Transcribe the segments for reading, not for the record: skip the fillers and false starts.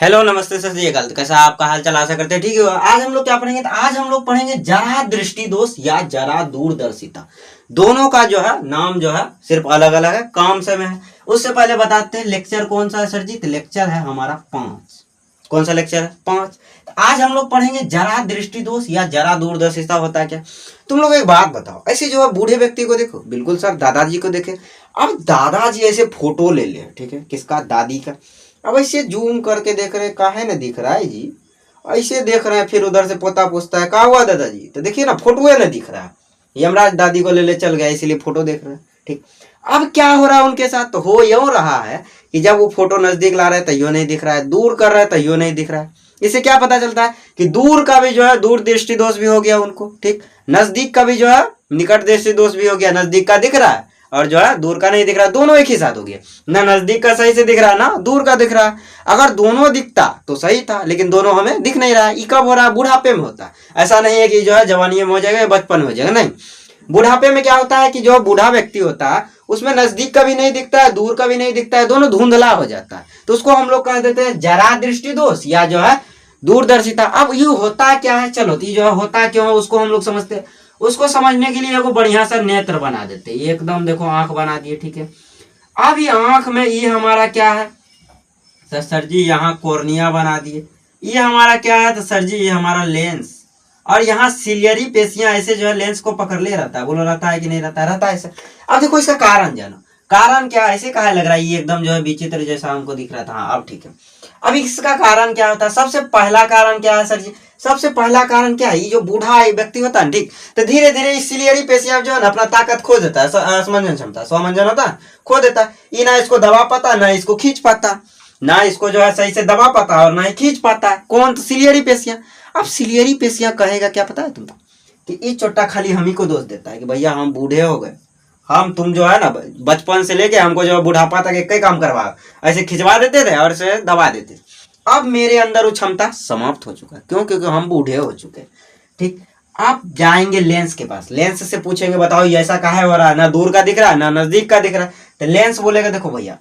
Hello नमस्ते सत श्री अकाल। तो कैसा आपका हाल चाल, आशा करते हैं ठीक है। आज हम लोग क्या पढ़ेंगे, तो आज हम लोग पढ़ेंगे जरा दृष्टि दोष या जरा दूरदर्शिता। दोनों का जो है नाम जो है सिर्फ अलग अलग है, काम से में है। उससे पहले बताते हैं लेक्चर कौन सा है सर जी। तो लेक्चर है हमारा 5। कौन सा लेक्चर है? 5। आज हम लोग पढ़ेंगे जरा दृष्टि दोष या जरा दूरदर्शिता होता है क्या। तुम लोग एक बात बताओ, ऐसे जो है बूढ़े व्यक्ति को देखो, बिल्कुल सर दादाजी को देखे। अब दादाजी ऐसे फोटो ले ले, ठीक है, किसका? दादी का। अब ऐसे जूम करके देख रहे, काहे ना दिख रहा है जी, ऐसे देख रहे हैं। फिर उधर से पोता पूछता है कहा हुआ दादाजी, तो देखिए ना फोटो है ना दिख रहा है। यमराज दादी को ले ले चल गया, इसीलिए फोटो देख रहे हैं। ठीक, अब क्या हो रहा है उनके साथ? तो हो यूं रहा है कि जब वो फोटो नजदीक ला रहे हैं तो यो नहीं दिख रहा है, दूर कर रहे हैं तो यो नहीं दिख रहा है। इससे क्या पता चलता है कि दूर का भी जो है दूर दृष्टि दोष भी हो गया उनको, ठीक। नजदीक का भी जो है निकट दृष्टि दोष भी हो गया, नजदीक का दिख रहा है और जो है दूर का नहीं दिख रहा, दोनों एक ही साथ हो गया। ना नजदीक का सही से दिख रहा है ना दूर का दिख रहा है। अगर दोनों दिखता तो सही था, लेकिन दोनों हमें दिख नहीं रहा है। ये कब हो रहा है? बुढ़ापे में होता है। ऐसा नहीं है कि जो है जवानी में हो जाएगा, बचपन में हो जाएगा, नहीं। बुढ़ापे में क्या होता है कि जो बूढ़ा व्यक्ति होता है उसमें नजदीक का भी नहीं दिखता है, दूर का भी नहीं दिखता है, दोनों धुंधला हो जाता है। तो उसको हम लोग कह देते हैं जरा दृष्टि दोष या जो है दूरदर्शिता। अब ये होता क्या है, चलो ये जो है होता क्यों है उसको हम लोग समझते हैं। उसको समझने के लिए बढ़िया सा नेत्र बना देते हैं, एकदम देखो आंख बना दिए, ठीक है। अब ये आंख में ये हमारा क्या है तो सर जी यहाँ कॉर्निया बना दिए। ये हमारा क्या है तो सर जी ये हमारा लेंस। और यहाँ सिलियरी पेशियां ऐसे जो है लेंस को पकड़ ले रहता है। बोलो रहता है कि नहीं रहता है? रहता है ऐसे। अब देखो इसका कारण जानो, कारण क्या ऐसे कहा लग रहा है, ये एकदम जो है विचित्र जैसा हमको दिख रहा था। हाँ अब ठीक है। अब इसका कारण क्या होता है? सबसे पहला कारण क्या है सर जी? सबसे पहला कारण क्या है, ये जो बूढ़ा व्यक्ति होता है ठीक, तो धीरे धीरे इस सिलियरी पेशियां जो है ना अपना ताकत खो देता है, समंजन क्षमता स्वमंजन होता है, खो देता है। ये ना इसको दबा पाता, ना इसको खींच पाता, ना इसको जो है सही से दबा पाता और ना ही खींच पाता है। कौन? तो सिलियरी पेशियां। अब सिलियरी पेशियां कहेगा क्या पता है तुमको कि ये चोटा खाली हम ही को दोष देता है कि भैया हम बूढ़े हो गए, हम तुम जो है ना बचपन से लेके हमको जो है बुढ़ापा तक एक ही काम करवा, ऐसे खिंचवा देते थे और इसे दबा देते। अब मेरे अंदर वो क्षमता समाप्त हो चुका है। क्यों? क्योंकि हम बूढ़े हो चुके, ठीक। आप जाएंगे लेंस के पास, लेंस से पूछेंगे बताओ ये ऐसा काहे हो रहा है, ना दूर का दिख रहा है ना नजदीक का दिख रहा है। तो लेंस बोलेगा देखो भैया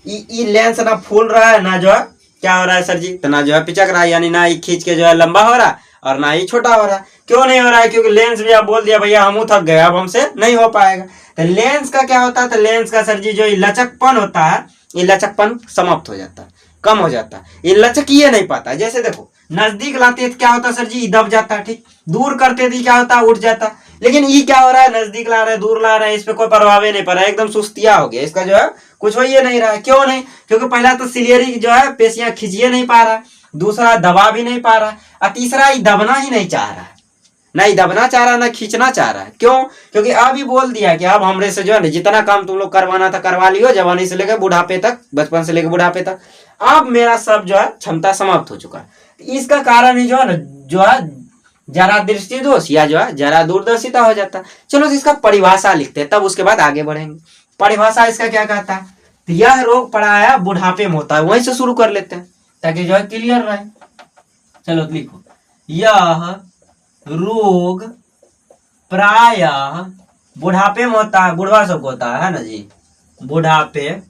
ये लेंस ना फूल रहा है, ना जो है क्या हो रहा है सर जी, तो ना जो है पिचक रहा है, यानी ना ये खींच के जो है लंबा हो रहा है और ना ही छोटा हो रहा है। क्यों नहीं हो रहा है? क्योंकि लेंस भी आप बोल दिया भैया हम थक गए, अब हमसे नहीं हो पाएगा। तो लेंस का क्या होता है? तो लेंस का सर जी जो लचकपन होता है, ये लचकपन समाप्त हो जाता है, कम हो जाता है, ये लचक ये नहीं पाता। जैसे देखो नजदीक लाते हैं तो क्या होता है सर जी, दब जाता है, ठीक। दूर करते थे क्या होता है? उठ जाता है। लेकिन ये क्या हो रहा है, नजदीक ला रहा है दूर ला रहा है, इस पे कोई प्रभाव ही नहीं पड़ रहा है, एकदम सुस्तिया हो गया, इसका जो है कुछ हो ही नहीं रहा है। क्यों नहीं? क्योंकि पहला तो सिलियरी जो है पेशियां खींचिए नहीं पा रहा है, दूसरा दबा भी नहीं पा रहा है, और तीसरा ये दबना ही नहीं चाह रहा है, ना ही दबना चाह रहा है ना खींचना चाह रहा है। क्यों? क्योंकि अब ही बोल दिया कि अब हमरे से जो है जितना काम तुम लोग करवाना था करवा लियो, जवानी से लेकर बुढ़ापे तक, बचपन से लेकर बुढ़ापे तक, अब मेरा सब जो है क्षमता समाप्त हो चुका है। इसका कारण ही जो है जो है जरा दृष्टि दोष या जो है जरा दूरदर्शिता हो जाता है। चलो तो इसका परिभाषा लिखते हैं, तब उसके बाद आगे बढ़ेंगे। परिभाषा इसका क्या कहता है? तो यह रोग प्रायः बुढ़ापे में होता है, वहीं से शुरू कर लेते हैं ताकि जो है क्लियर रहे। चलो तो लिखो, यह रोग प्रायः बुढ़ापे में होता है, बुढ़वा सबको होता है ना जी, बुढ़ापे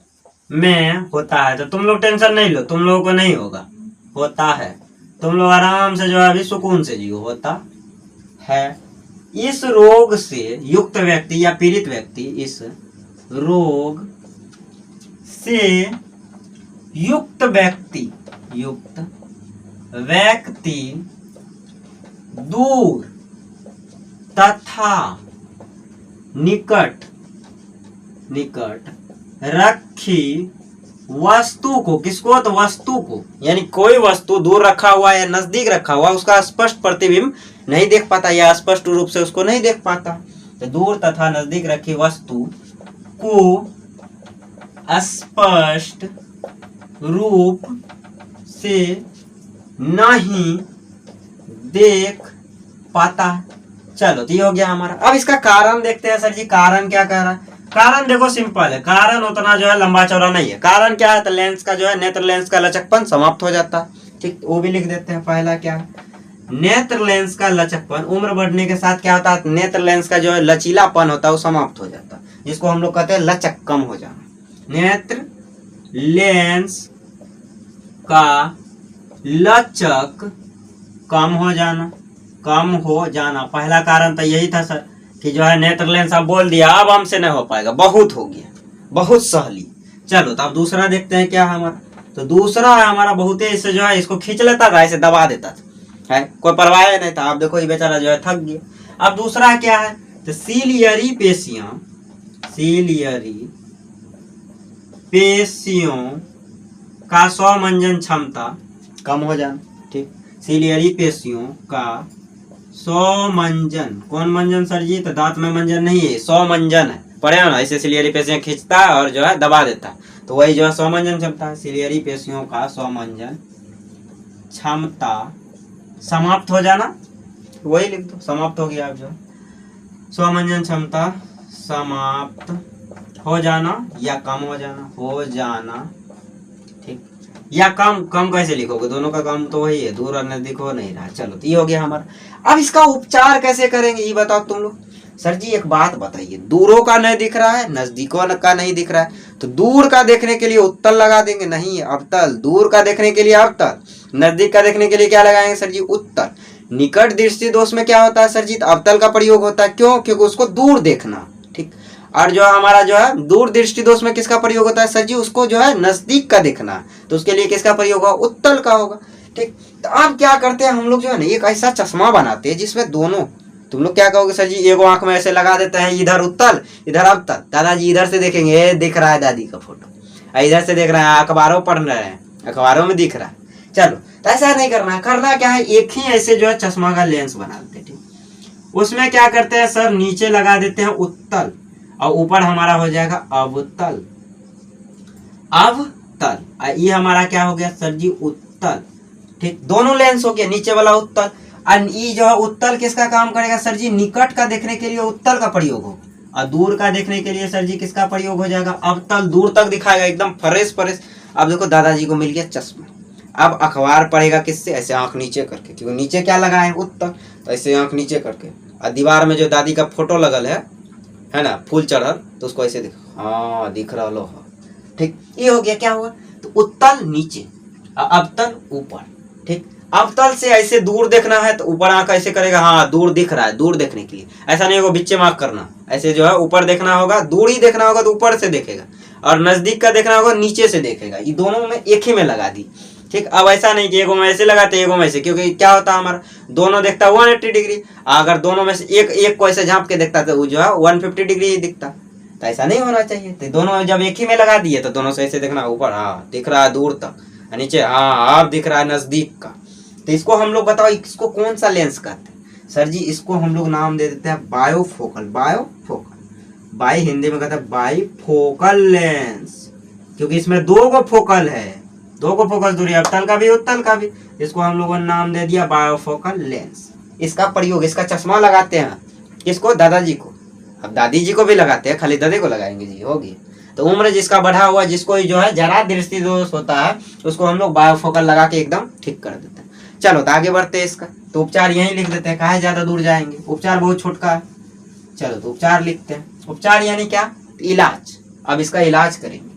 में होता है। तो तुम लोग टेंशन नहीं लो, तुम लोगों को नहीं होगा, होता है। तुम लोग आराम से जो है अभी सुकून से जियो, होता है। इस रोग से युक्त व्यक्ति या पीड़ित व्यक्ति, इस रोग से युक्त व्यक्ति दूर तथा निकट रखी वस्तु को, किसको? तो वस्तु को, यानी कोई वस्तु दूर रखा हुआ या नजदीक रखा हुआ उसका स्पष्ट प्रतिबिंब नहीं देख पाता या स्पष्ट रूप से उसको नहीं देख पाता। तो दूर तथा नजदीक रखी वस्तु को स्पष्ट रूप से नहीं देख पाता। चलो तो ये हो गया हमारा। अब इसका कारण देखते हैं सर जी, कारण क्या कह रहा है? कारण देखो सिंपल है, कारण उतना जो है लंबा चौड़ा नहीं है। कारण क्या है? तो लेंस का जो है नेत्र लेंस का लचकपन समाप्त हो जाता है, ठीक। वो भी लिख देते हैं। पहला क्या है? नेत्र लेंस का लचकपन। उम्र बढ़ने के साथ क्या होता है? नेत्र लेंस का जो है लचीलापन होता है वो समाप्त हो जाता है, जिसको हम लोग कहते हैं लचक कम हो जाना। नेत्र लेंस का लचक कम हो जाना, कम हो जाना। पहला कारण तो यही था सर कि जो है नेत्र लेंस अब बोल दिया, अब हमसे नहीं हो पाएगा, बहुत हो गया, बहुत सहली। चलो तो अब दूसरा देखते हैं क्या है हमारा। तो दूसरा है हमारा बहुत ही, इससे जो है इसको खींच लेता था, ऐसे दबा देता था, है कोई परवाह नहीं था। अब देखो ये बेचारा जो है थक गया। अब दूसरा क्या है, तो सीलियरी पेशियां, सीलियरी पेशियों का स्वमंजन क्षमता कम हो जाना, ठीक। सीलियरी पेशियों का स्वमंजन, कौन मंजन सर जी, तो दांत में मंजन नहीं है, स्वमंजन है, पढ़े हो ना, ऐसे सीलियरी पेशियां खींचता है और जो है दबा देता है, तो वही जो है स्वमंजन क्षमता है। सीलियरी पेशियों का स्वमंजन क्षमता समाप्त हो जाना, वही लिख दो, समाप्त हो गया। आप जो स्वमंजन क्षमता समाप्त हो जाना या कम हो जाना, हो जाना, ठीक। या कम, कम कैसे लिखोगे, दोनों का कम तो वही है, दूर और नजदीक हो नहीं रहा। चलो तो ये हो गया हमारा। अब इसका उपचार कैसे करेंगे ये बताओ तुम लोग। सर जी एक बात बताइए, दूरों का नहीं दिख रहा है, नजदीकों का नहीं दिख रहा है, तो दूर का देखने के लिए उत्तल लगा देंगे, नहीं अवतल। दूर का देखने के लिए अवतल, नजदीक का देखने के लिए क्या लगाएंगे सर जी, उत्तल। निकट दृष्टि दोष में क्या होता है सर जी, तो अवतल का प्रयोग होता है, क्यों, क्योंकि उसको दूर देखना, ठीक। और जो हमारा जो है दूर दृष्टि दोष में किसका प्रयोग होता है सर जी, उसको जो है नजदीक का देखना, तो उसके लिए किसका प्रयोग होगा, उत्तल का होगा, ठीक। तो अब क्या करते हैं हम लोग जो है ना, एक ऐसा चश्मा बनाते हैं जिसमें दोनों, तुम लोग क्या कहोगे सर जी, एगो आंख में ऐसे लगा देते हैं, इधर उत्तल इधर अवतल। दादाजी इधर से देखेंगे, ये दिख रहा है दादी का फोटो, इधर से देख रहे हैं, अखबारों पढ़ रहे हैं, अखबारों में दिख रहा है। चलो तो ऐसा नहीं करना है, करना क्या है, एक ही ऐसे जो है चश्मा का लेंस बना देते हैं, ठीक। उसमें क्या करते हैं सर, नीचे लगा देते हैं उत्तल और ऊपर हमारा हो जाएगा अवतल, अवतल। ये हमारा क्या हो गया सर जी, उत्तल, ठीक। दोनों लेंस हो गया, नीचे वाला उत्तल, और ये जो है उत्तल किसका काम करेगा सर जी, निकट का देखने के लिए उत्तल का प्रयोग हो, और दूर का देखने के लिए सर जी किसका प्रयोग हो जाएगा, अवतल। दूर तक दिखाएगा एकदम फ्रेश फ्रेश। अब देखो दादाजी को मिल गया चश्मा, अब अखबार पढ़ेगा किससे, ऐसे आंख नीचे करके, क्योंकि नीचे क्या लगा है उत्तल, तो ऐसे आंख नीचे करके। और दीवार में जो दादी का फोटो लगल है ना, फूल चढ़ल, तो उसको ऐसे दिख, हाँ दिख रहा लो, ठीक। ये हो गया, क्या हुआ, तो उत्तल नीचे, अवतल ऊपर, ठीक। अवतल से ऐसे दूर देखना है तो ऊपर आंख ऐसे करेगा, हाँ दूर दिख रहा है, दूर देखने के लिए। ऐसा नहीं होगा बिच्चे मार्क करना, ऐसे जो है ऊपर देखना होगा, दूर ही देखना होगा तो ऊपर से देखेगा, और नजदीक का देखना होगा नीचे से देखेगा। ये दोनों में एक ही में लगा दी, ठीक। अब ऐसा नहीं कि एगो में ऐसे लगाते एगो में ऐसे, क्योंकि क्या होता है हमारा दोनों देखता है 180 डिग्री, अगर दोनों में से एक को ऐसे झांप के देखता तो वो जो है 150 डिग्री ही दिखता, तो ऐसा नहीं होना चाहिए। तो दोनों जब एक ही में लगा दिए तो दोनों से ऐसे देखना, ऊपर हाँ दिख रहा है दूर तक, नीचे हाँ अब दिख रहा है नजदीक का। तो इसको हम लोग बताओ, इसको कौन सा लेंस कहते हैं सर जी, इसको हम लोग नाम दे देते हैं बायोफोकल, बायोफोकल, बाई हिंदी में कहते हैं बाईफोकल लेंस, क्योंकि इसमें दो गो फोकल है, दो को फोकस दूरी, अवतल का भी उत्तल का भी, इसको हम लोगों ने नाम दे दिया बायोफोकल लेंस। इसका प्रयोग, इसका चश्मा लगाते हैं किसको, दादाजी को, अब दादी जी को भी लगाते हैं, खाली दादी को लगाएंगे जी, होगी। तो उम्र जिसका बढ़ा हुआ, जिसको जो है जरा दृष्टि दोष होता है, उसको हम लोग बायोफोकल लगा के एकदम ठीक कर देते हैं। चलो तो आगे बढ़ते हैं इसका, तो उपचार यहीं लिख देते हैं, काहे ज्यादा दूर जाएंगे, उपचार बहुत छोटका है। चलो तो उपचार लिखते हैं, उपचार यानी क्या, इलाज। अब इसका इलाज करेंगे,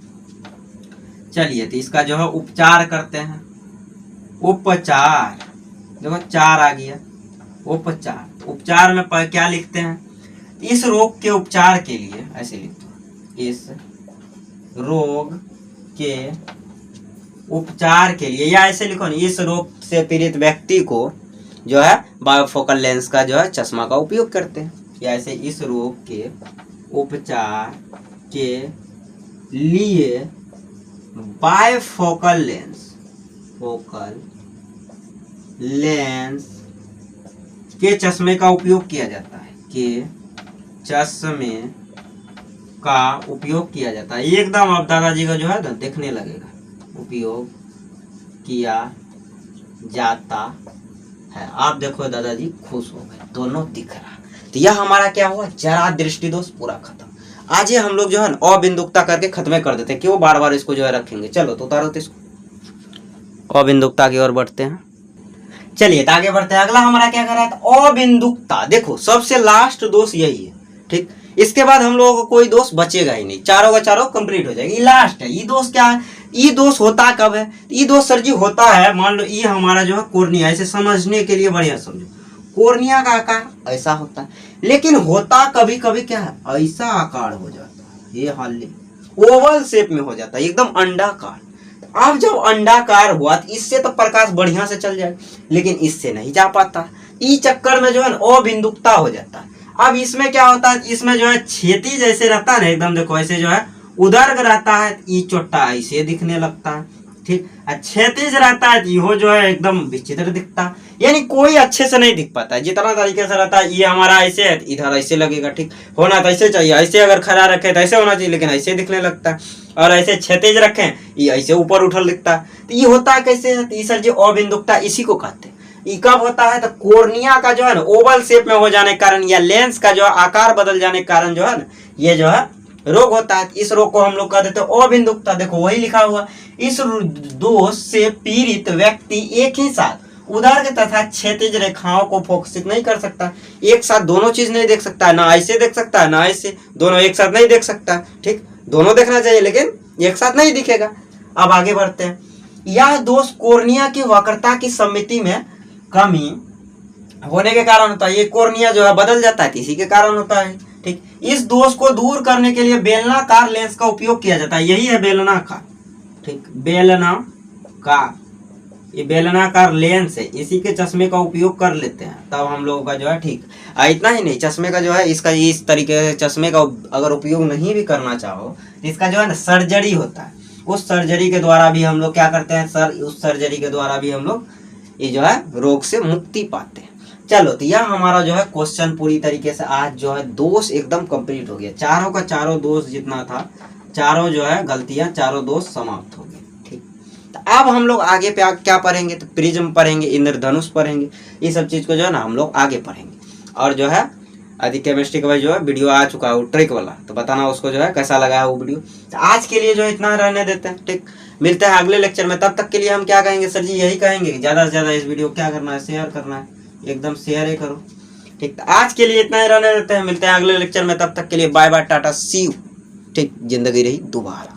चलिए तो इसका जो है उपचार करते हैं। उपचार, देखो चार आ गया, उपचार। तो उपचार में क्या लिखते हैं, इस रोग के उपचार के लिए, ऐसे लिख दो, इस रोग के उपचार के लिए, या ऐसे लिखो ना, इस रोग से पीड़ित व्यक्ति को जो है बायोफोकल लेंस का जो है चश्मा का उपयोग करते हैं, या ऐसे इस रोग के उपचार के लिए बायफोकल लेंस, फोकल लेंस के चश्मे का उपयोग किया जाता है, के चश्मे का उपयोग किया जाता है। एकदम अब दादाजी का जो है ना देखने लगेगा, उपयोग किया जाता है। आप देखो दादाजी खुश हो गए, दोनों दिख रहा। तो यह हमारा क्या हुआ, जरा दृष्टि दोष पूरा खत्म। आज ये हम लोग जो है अबिंदुकता करके खत्म कर देते हैं, क्यों बार बार इसको जो है रखेंगे। चलो तो उतारो तो इसको, अबिंदुकता की ओर बढ़ते हैं। चलिए तो आगे बढ़ते हैं, अगला हमारा क्या कर रहा था, अबिंदुकता। देखो सबसे लास्ट दोष यही है, ठीक। इसके बाद हम लोगों को कोई दोष बचेगा ही नहीं, चारों का चारों कंप्लीट हो जाएगी, लास्ट है। ये दोष क्या है, ई दोष होता कब है? ई दोष सर जी होता है, मान लो ये हमारा जो है कोर्निया, ऐसे समझने के लिए बढ़िया समझो, कोर्निया का आकार ऐसा होता है, लेकिन होता कभी कभी क्या है, ऐसा आकार हो जाता है, ये हाल ओवल शेप में हो जाता है, एकदम अंडाकार। अब जब अंडाकार हुआ तो इससे तो प्रकाश बढ़िया से चल जाए, लेकिन इससे नहीं जा पाता, ई चक्कर में जो है अबिंदुकता हो जाता है। अब इसमें क्या होता है, इसमें जो है क्षैतिज जैसे रहता है ना, एकदम देखो ऐसे जो है उदर्ग रहता है, ई चोट्टा ऐसे दिखने लगता है, ठीक। क्षैतिज रहता है, ये जो है एकदम विचित्र दिखता है, यानी कोई अच्छे से नहीं दिख पाता है। जितना तरीके से रहता है, ये हमारा ऐसे है, इधर ऐसे लगेगा, ठीक। होना तो ऐसे चाहिए, ऐसे अगर खड़ा रखे तो ऐसे होना चाहिए, लेकिन ऐसे दिखने लगता है। और ऐसे क्षैतिज रखें, ये ऐसे ऊपर उठल दिखता है। तो ये होता है कैसे? तो सर जी अबिंदुकता इसी को कहते हैं। ये कब होता है? तो कोर्निया का जो है ना ओवल शेप में हो जाने के कारण, या लेंस का जो आकार बदल जाने के कारण जो है ना, ये जो है रोग होता है। इस रोग को हम लोग कह देते हैं अबिंदुकता। देखो वही लिखा हुआ, इस दोष से पीड़ित व्यक्ति एक ही साथ उदर्ग तथा क्षैतिज रेखाओं को फोकसित नहीं कर सकता, एक साथ दोनों चीज नहीं देख सकता, ना ऐसे देख सकता है ना ऐसे, दोनों एक साथ नहीं देख सकता, ठीक। दोनों देखना चाहिए लेकिन एक साथ नहीं दिखेगा। अब आगे बढ़ते हैं। यह दोष कोर्निया की वक्रता की समिति में कमी होने के कारण होता है। ये कोर्निया जो है बदल जाता है, इसी के कारण होता है, ठीक। इस दोष को दूर करने के लिए बेलनाकार लेंस का उपयोग किया जाता है। यही है बेलनाकार, ठीक, बेलनाकार, ये बेलनाकार लेंस है, इसी के चश्मे का उपयोग कर लेते हैं तब हम लोगों का जो है, ठीक। इतना ही नहीं, चश्मे का जो है इसका इस तरीके से चश्मे का अगर उपयोग नहीं भी करना चाहो तो इसका जो है ना सर्जरी होता है। उस सर्जरी के द्वारा भी हम लोग क्या करते हैं सर, उस सर्जरी के द्वारा भी हम लोग ये जो है रोग से मुक्ति पाते हैं। चलो, तो यह हमारा जो है क्वेश्चन पूरी तरीके से आज जो है दोष एकदम कंप्लीट हो गया। चारों का चारों दोष जितना था, चारों जो है गलतियां, चारों दोष समाप्त हो गए, ठीक। तो अब हम लोग आगे पे क्या पढ़ेंगे? तो प्रिज्म पढ़ेंगे, इंद्रधनुष पढ़ेंगे, ये सब चीज को जो है ना हम लोग आगे पढ़ेंगे। और जो है आदि केमिस्ट्री का भाई जो है वीडियो आ चुका है वो ट्रिक वाला, तो बताना उसको जो है कैसा लगा है वो वीडियो। तो आज के लिए जो है इतना रहने देते हैं, ठीक। मिलते हैं अगले लेक्चर में, तब तक के लिए हम क्या कहेंगे सर जी? यही कहेंगे कि ज़्यादा से ज़्यादा इस वीडियो क्या करना है, शेयर करना है, एकदम शेयर ही करो, ठीक। तो आज के लिए इतना ही रहने देते हैं, मिलते हैं अगले लेक्चर में, तब तक के लिए bye bye, tata, see you, ठीक। जिंदगी रही दोबारा।